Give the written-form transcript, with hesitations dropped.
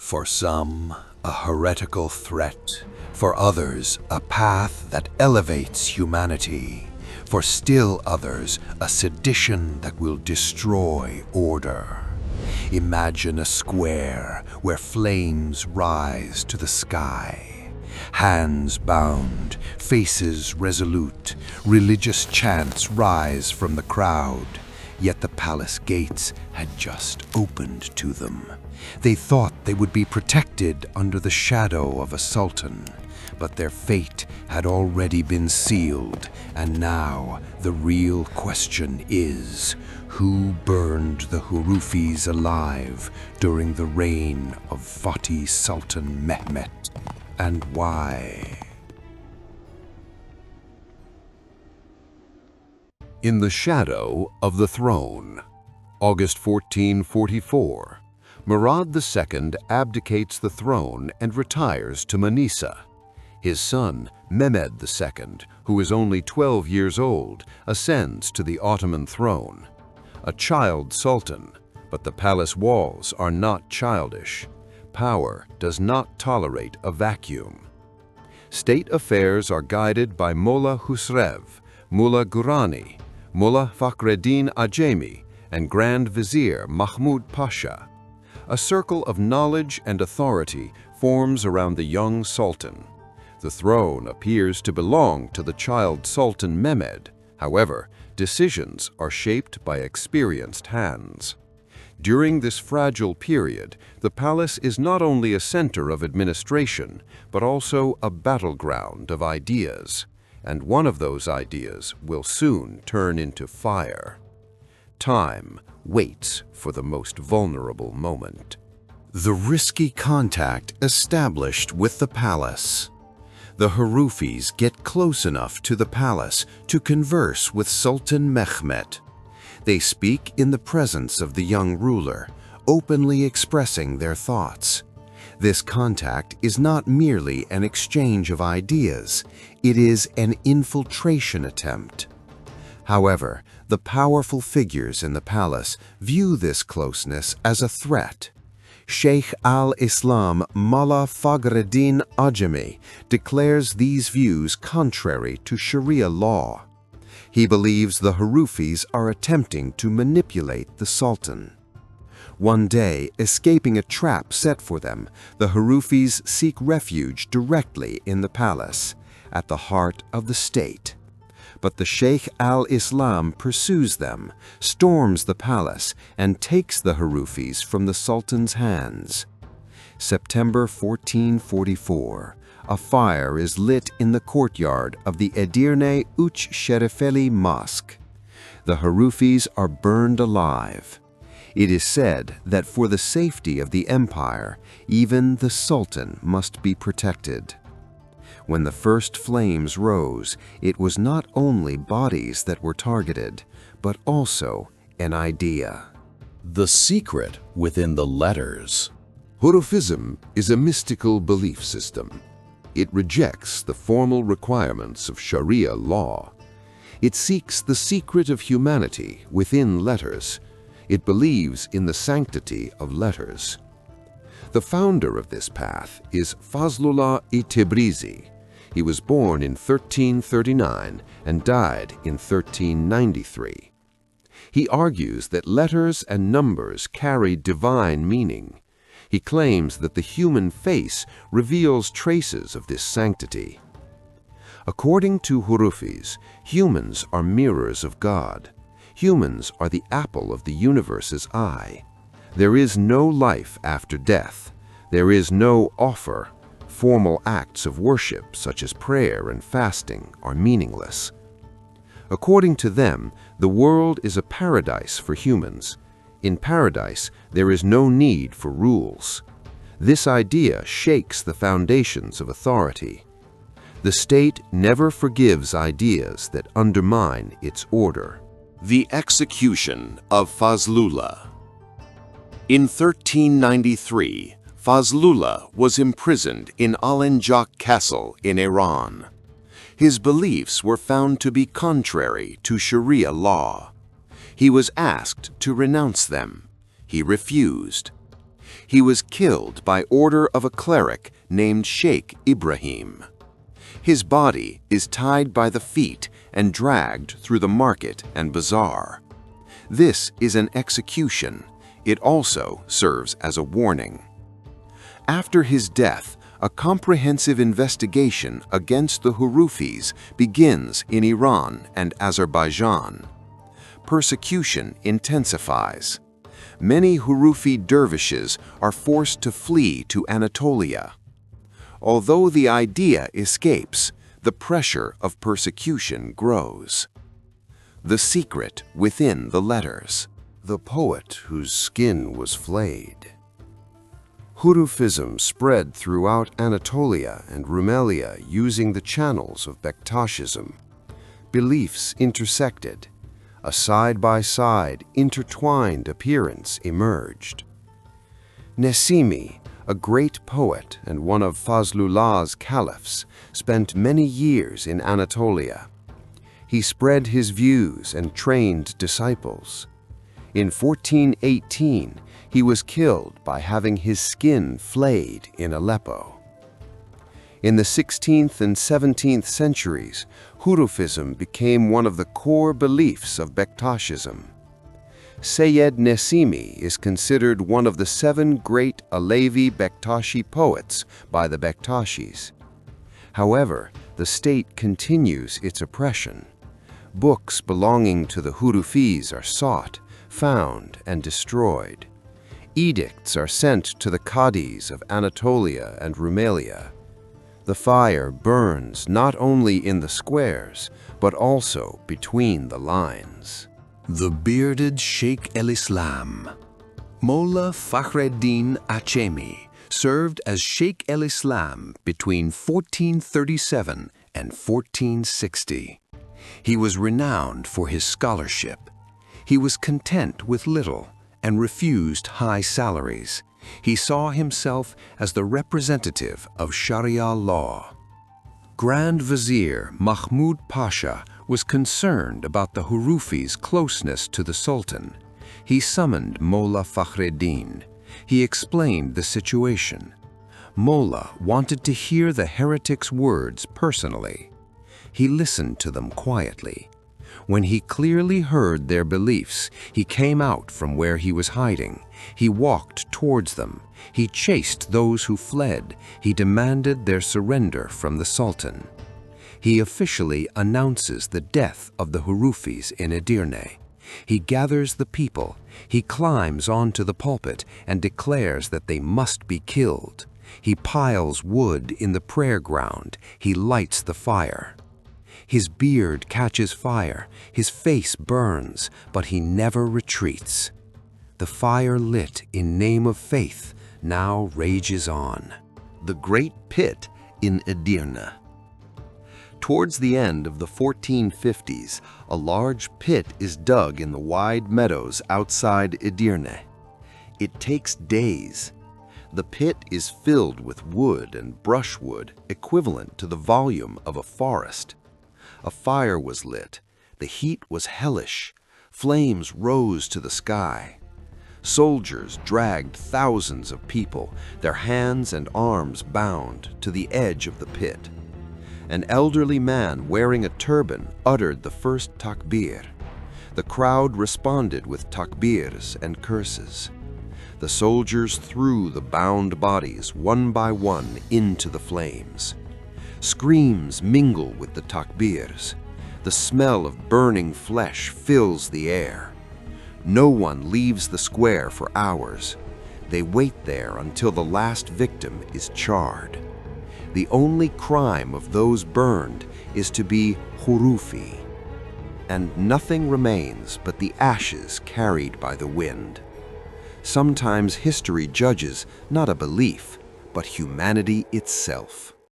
For some, a heretical threat. For others, a path that elevates humanity. For still others, a sedition that will destroy order. Imagine a square where flames rise to the sky. Hands bound, faces resolute, religious chants rise from the crowd. Yet the palace gates had just opened to them. They thought they would be protected under the shadow of a sultan, but their fate had already been sealed, and now the real question is, who burned the Hurufis alive during the reign of Fatih Sultan Mehmet, and why? In the shadow of the throne, August 1444, Murad II abdicates the throne and retires to Manisa. His son, Mehmed II, who is only 12 years old, ascends to the Ottoman throne. A child sultan, but the palace walls are not childish. Power does not tolerate a vacuum. State affairs are guided by Molla Husrev, Mullah Gurani, Molla Fahreddin Acemi, and Grand Vizier Mahmud Pasha. A circle of knowledge and authority forms around the young sultan. The throne appears to belong to the child Sultan Mehmed. However, decisions are shaped by experienced hands. During this fragile period, the palace is not only a center of administration, but also a battleground of ideas. And one of those ideas will soon turn into fire. Time waits for the most vulnerable moment. The risky contact established with the palace. The Hurufis get close enough to the palace to converse with Sultan Mehmet. They speak in the presence of the young ruler, openly expressing their thoughts. This contact is not merely an exchange of ideas, it is an infiltration attempt. However, the powerful figures in the palace view this closeness as a threat. Sheikh al-Islam Molla Fahreddin Acemi declares these views contrary to Sharia law. He believes the Hurufis are attempting to manipulate the Sultan. One day, escaping a trap set for them, the Hurufis seek refuge directly in the palace, at the heart of the state. But the Sheikh al-Islam pursues them, storms the palace, and takes the Hurufis from the Sultan's hands. September 1444, a fire is lit in the courtyard of the Edirne As Mosque. The Hurufis are burned alive. It is said that for the safety of the empire, even the Sultan must be protected. When the first flames rose, it was not only bodies that were targeted, but also an idea. The secret within the letters. Hurufism is a mystical belief system. It rejects the formal requirements of Sharia law. It seeks the secret of humanity within letters. It believes in the sanctity of letters. The founder of this path is Fazlallah Astarabadi. He was born in 1339 and died in 1393. He argues that letters and numbers carry divine meaning. He claims that the human face reveals traces of this sanctity. According to Hurufis, humans are mirrors of God. Humans are the apple of the universe's eye. There is no life after death. There is no offer. Formal acts of worship, such as prayer and fasting, are meaningless. According to them, the world is a paradise for humans. In paradise, there is no need for rules. This idea shakes the foundations of authority. The state never forgives ideas that undermine its order. The execution of Fazlallah. In 1393, Fazlallah was imprisoned in Alenjak Castle in Iran. His beliefs were found to be contrary to Sharia law. He was asked to renounce them. He refused. He was killed by order of a cleric named Sheikh Ibrahim. His body is tied by the feet and dragged through the market and bazaar. This is an execution. It also serves as a warning. After his death, a comprehensive investigation against the Hurufis begins in Iran and Azerbaijan. Persecution intensifies. Many Hurufi dervishes are forced to flee to Anatolia. Although the idea escapes, the pressure of persecution grows. The secret within the letters. The poet whose skin was flayed. Hurufism spread throughout Anatolia and Rumelia using the channels of Bektashism. Beliefs intersected. A side-by-side, intertwined appearance emerged. Nesimi, a great poet and one of Fazlullah's caliphs, spent many years in Anatolia. He spread his views and trained disciples. In 1418, he was killed by having his skin flayed in Aleppo. In the 16th and 17th centuries, Hurufism became one of the core beliefs of Bektashism. Sayyid Nesimi is considered one of the 7 great Alevi Bektashi poets by the Bektashis. However, the state continues its oppression. Books belonging to the Hurufis are sought, found, and destroyed. Edicts are sent to the Qadis of Anatolia and Rumelia. The fire burns not only in the squares, but also between the lines. The bearded Sheikh el-Islam. Molla Fahreddin Acemi served as Sheikh el-Islam between 1437 and 1460. He was renowned for his scholarship. He was content with little and refused high salaries. He saw himself as the representative of Sharia law. Grand Vizier Mahmud Pasha was concerned about the Hurufis' closeness to the Sultan. He summoned Molla Fahreddin. He explained the situation. Molla wanted to hear the heretics' words personally. He listened to them quietly. When he clearly heard their beliefs, he came out from where he was hiding. He walked towards them. He chased those who fled. He demanded their surrender from the Sultan. He officially announces the death of the Hurufis in Edirne. He gathers the people. He climbs onto the pulpit and declares that they must be killed. He piles wood in the prayer ground. He lights the fire. His beard catches fire, his face burns, but he never retreats. The fire lit in name of faith now rages on. The Great Pit in Edirne. Towards the end of the 1450s, a large pit is dug in the wide meadows outside Edirne. It takes days. The pit is filled with wood and brushwood equivalent to the volume of a forest. A fire was lit. The heat was hellish. Flames rose to the sky. Soldiers dragged thousands of people, their hands and arms bound, to the edge of the pit. An elderly man wearing a turban uttered the first takbir. The crowd responded with takbirs and curses. The soldiers threw the bound bodies one by one into the flames. Screams mingle with the takbirs. The smell of burning flesh fills the air. No one leaves the square for hours. They wait there until the last victim is charred. The only crime of those burned is to be Hurufi, and nothing remains but the ashes carried by the wind. Sometimes history judges not a belief, but humanity itself.